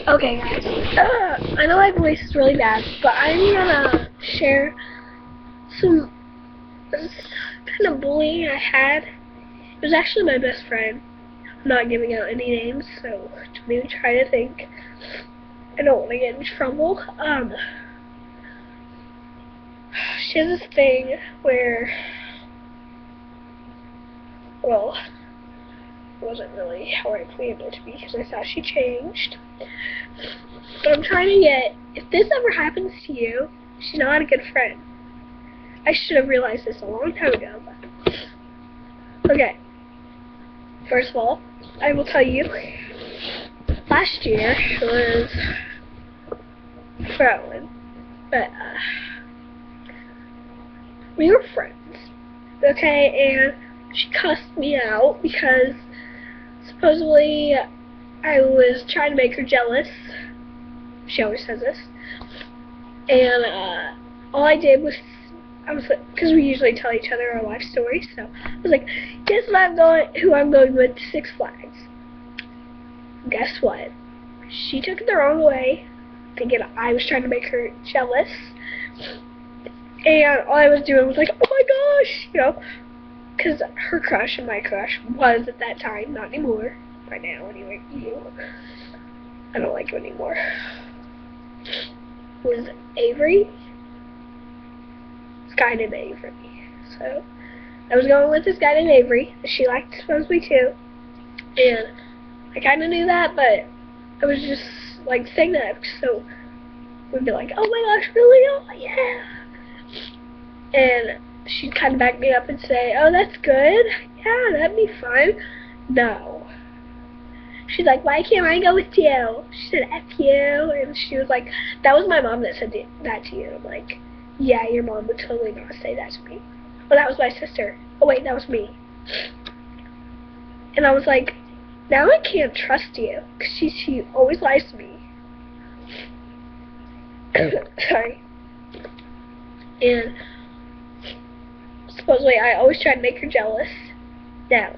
Okay, guys. I know my voice is really bad, but I'm gonna share some kind of bullying I had. It was actually my best friend. I'm not giving out any names, so don't even try to think. I don't want to get in trouble. She has this thing where, well, it wasn't really how I planned it to be because I thought she changed. But I'm trying to get, if this ever happens to you, she's not a good friend. I should have realized this a long time ago. But okay. First of all, I will tell you, last year was Frowin, but we were friends, okay, and she cussed me out because supposedly I was trying to make her jealous. She always says this. And all I did was, because we usually tell each other our life stories, so I was like, guess who I'm going with to Six Flags. Guess what? She took it the wrong way, thinking I was trying to make her jealous. And all I was doing was like, oh my gosh, you know, because her crush and my crush was at that time, not anymore. Right now, anyway, I don't like him anymore. Was Avery. This guy named Avery. So I was going with this guy named Avery that she liked supposedly too. And I kind of knew that, but I was just like saying that so we'd be like, oh my gosh, really? Oh yeah. And she'd kind of back me up and say, oh, that's good. Yeah, that'd be fun. No. She's like, why can't I go with you? She said, F you. And she was like, that was my mom that said that to you. I'm like, yeah, your mom would totally not say that to me. Well, that was my sister. Oh, wait, that was me. And I was like, now I can't trust you. Because she always lies to me. Sorry. And supposedly I always try to make her jealous. Now,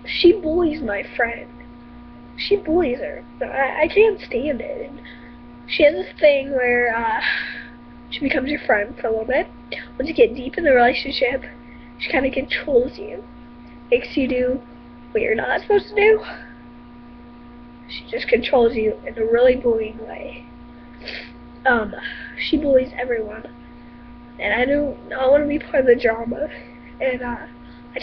she bullies my friend. She bullies her. I can't stand it. And she has this thing where she becomes your friend for a little bit. Once you get deep in the relationship, she kind of controls you. Makes you do what you're not supposed to do. She just controls you in a really bullying way. She bullies everyone. And I do not want to be part of the drama. And I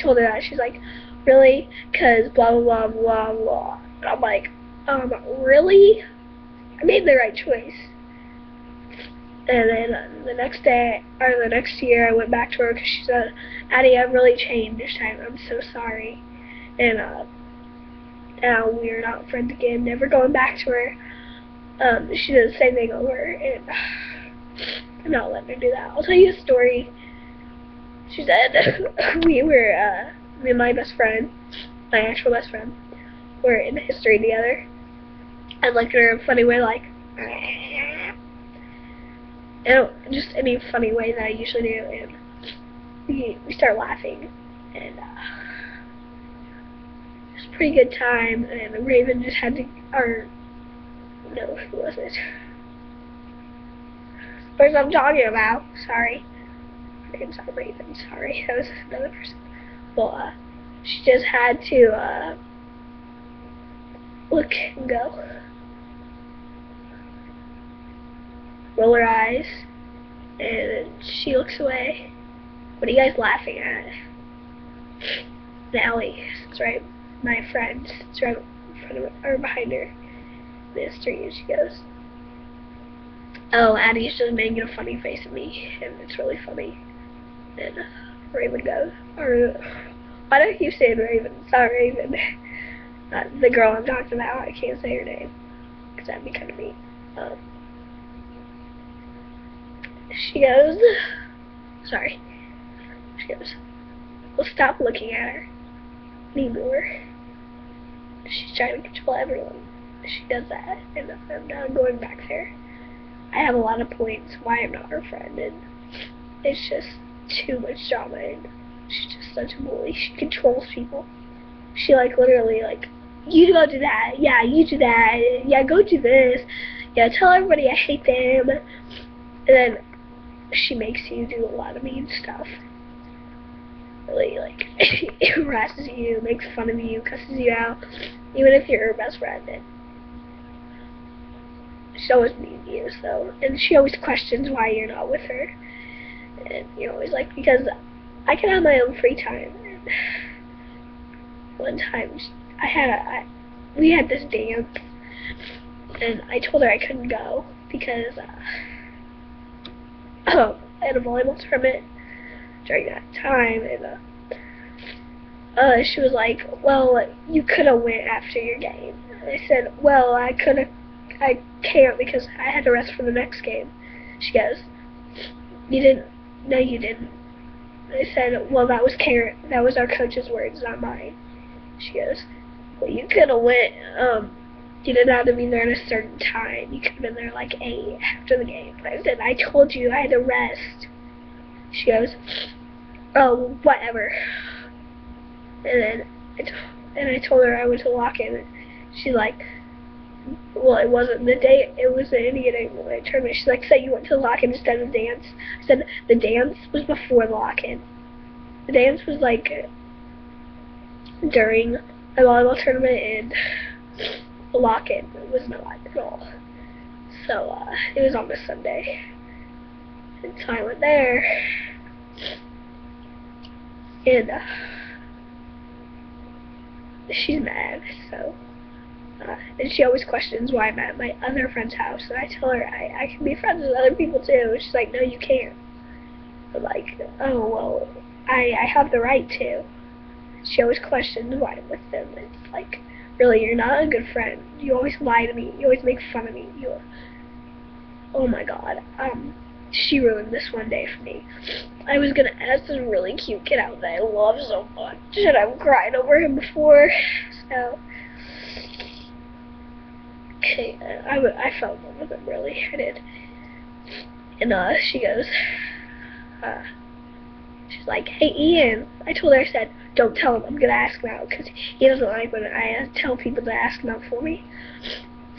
told her that. She's like, really? Because blah, blah, blah, blah, blah. And I'm like, really? I made the right choice. And then the next day, or the next year, I went back to her because she said, Addie, I've really changed this time. I'm so sorry. And now we're not friends again, never going back to her. She did the same thing over, and I'm not letting her do that. I'll tell you a story. She said, me and my best friend, my actual best friend, were in history together. I looked at her in a funny way, like, and just any funny way that I usually do, and we start laughing, and it was a pretty good time, and Raven just had to, or, no, who was it? The person I'm talking about, sorry. It's not Raven, sorry, that was another person. Well, she just had to, look and go. Roll her eyes, and she looks away. What are you guys laughing at? And Allie sits right, my friend sits right in front of her, or behind her. In the street, and she goes, oh, Addie's just making a funny face at me, and it's really funny. And Raven goes, or why do I keep saying Raven? It's not Raven. The girl I'm talking about, I can't say her name, because that'd be kind of mean. She goes, sorry, she goes, well, stop looking at her anymore. She's trying to control everyone. She does that, and I'm not going back there. I have a lot of points why I'm not her friend, and it's just too much drama, and she's just such a bully. She controls people. She, like, literally, like, you go do that. Yeah, you do that. Yeah, go do this. Yeah, tell everybody I hate them. And then she makes you do a lot of mean stuff. Really, like, harasses you, makes fun of you, cusses you out, even if you're her best friend. And she's always mean to you, so. And she always questions why you're not with her. And you're always like, because I can have my own free time. And one time, we had this dance, and I told her I couldn't go because I had a volleyball tournament during that time, and she was like, well, you could have went after your game. And I said, well, I can't because I had to rest for the next game. She goes, you didn't? No, you didn't. I said, well, that was our coach's words, not mine. She goes, well, you could have went, you didn't have to be there at a certain time. You could have been there like 8 after the game. And I said, I told you I had to rest. She goes, oh, whatever. And then I told her I went to lock-in. She's like, well, it wasn't the day, it was the NCAA tournament. She's like, so you went to lock-in instead of dance? I said, the dance was before the lock-in. The dance was like during a volleyball tournament, and the lock-in was not at all. So, it was on a Sunday. And so I went there, and she's mad, so. And she always questions why I'm at my other friend's house, and I tell her I can be friends with other people too. And she's like, no, you can't. I'm like, oh, well, I have the right to. She always questions why I'm with them. It's like, really, you're not a good friend. You always lie to me. You always make fun of me. Oh my God. She ruined this one day for me. I was gonna ask this really cute kid out that I love so much, and I've cried over him before, so. Okay, I fell in love with him, really, I did. And, she goes, she's like, hey, Ian. I told her, I said, don't tell him, I'm gonna ask him out, because he doesn't like when I tell people to ask him out for me.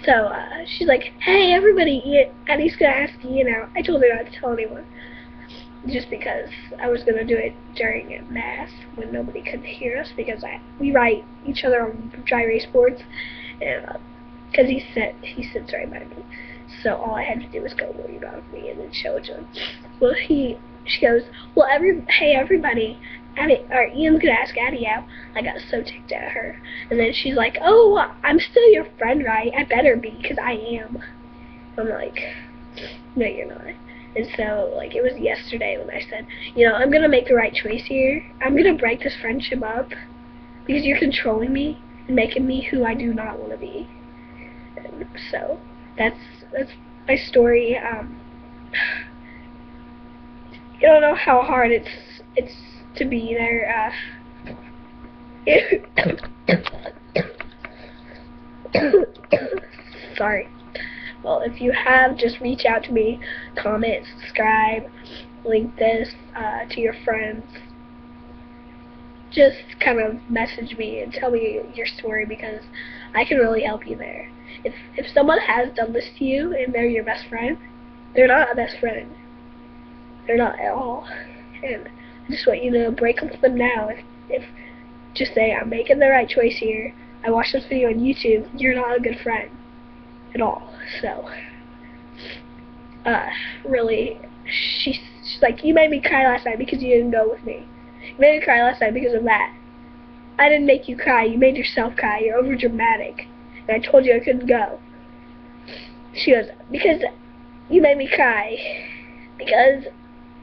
So, she's like, hey, everybody, Ian, Addie's gonna ask Ian out. I told her not to tell anyone, just because I was gonna do it during math, when nobody could hear us, because we write each other on dry erase boards, and, because he sits right by me. So all I had to do was go worry about me and then show it to him. Well, she goes, well, hey, everybody, Ian's gonna ask Addie out. I got so ticked at her. And then she's like, oh, I'm still your friend, right? I better be, because I am. I'm like, no, you're not. And so, like, it was yesterday when I said, you know, I'm gonna make the right choice here. I'm gonna break this friendship up, because you're controlling me and making me who I do not want to be. And so that's my story. You don't know how hard it's to be there. Sorry. Well, if you have, just reach out to me, comment, subscribe, link this to your friends. Just kind of message me and tell me your story, because I can really help you there. If someone has done this to you and they're your best friend, they're not a best friend. They're not at all. And I just want you to break up with them now. If just say, I'm making the right choice here. I watched this video on YouTube. You're not a good friend at all. So, really, she's like, you made me cry last night because you didn't go with me. You made me cry last night because of that. I didn't make you cry. You made yourself cry. You're over dramatic. And I told you I couldn't go. She goes, because you made me cry. Because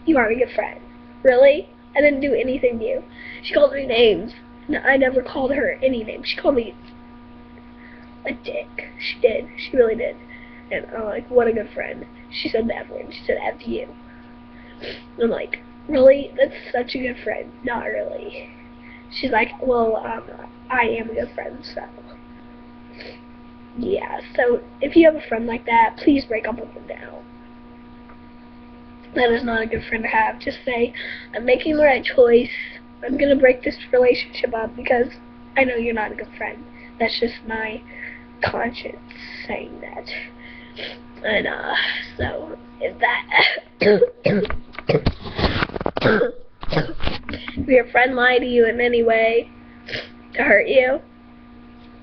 you aren't a good friend. Really? I didn't do anything to you. She called me names. And I never called her any names. She called me a dick. She did. She really did. And I'm like, what a good friend. She said the F word. She said F you. And I'm like, really? That's such a good friend. Not really. She's like, well, I am a good friend, so. Yeah, so if you have a friend like that, please break up with them now. That is not a good friend to have. Just say, I'm making the right choice. I'm going to break this relationship up because I know you're not a good friend. That's just my conscience saying that. And, so, if if your friend lied to you in any way to hurt you,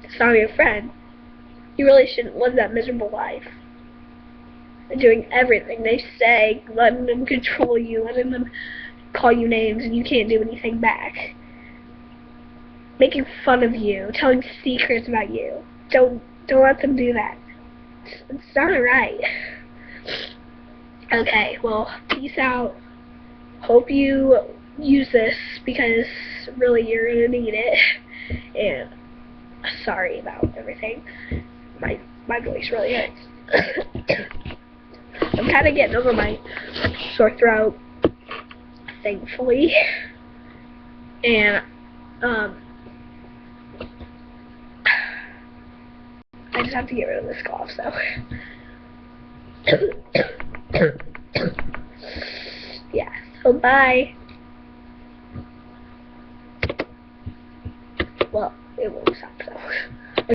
it's not your friend. You really shouldn't live that miserable life. And doing everything they say, letting them control you, letting them call you names and you can't do anything back. Making fun of you, telling secrets about you. Don't let them do that. It's not right. Okay, well, peace out. Hope you use this because really you're gonna need it. And sorry about everything. My voice really hurts. I'm kind of getting over my sore throat, thankfully. And I just have to get rid of this cough, so. Yeah, so bye. Well, it won't stop, so.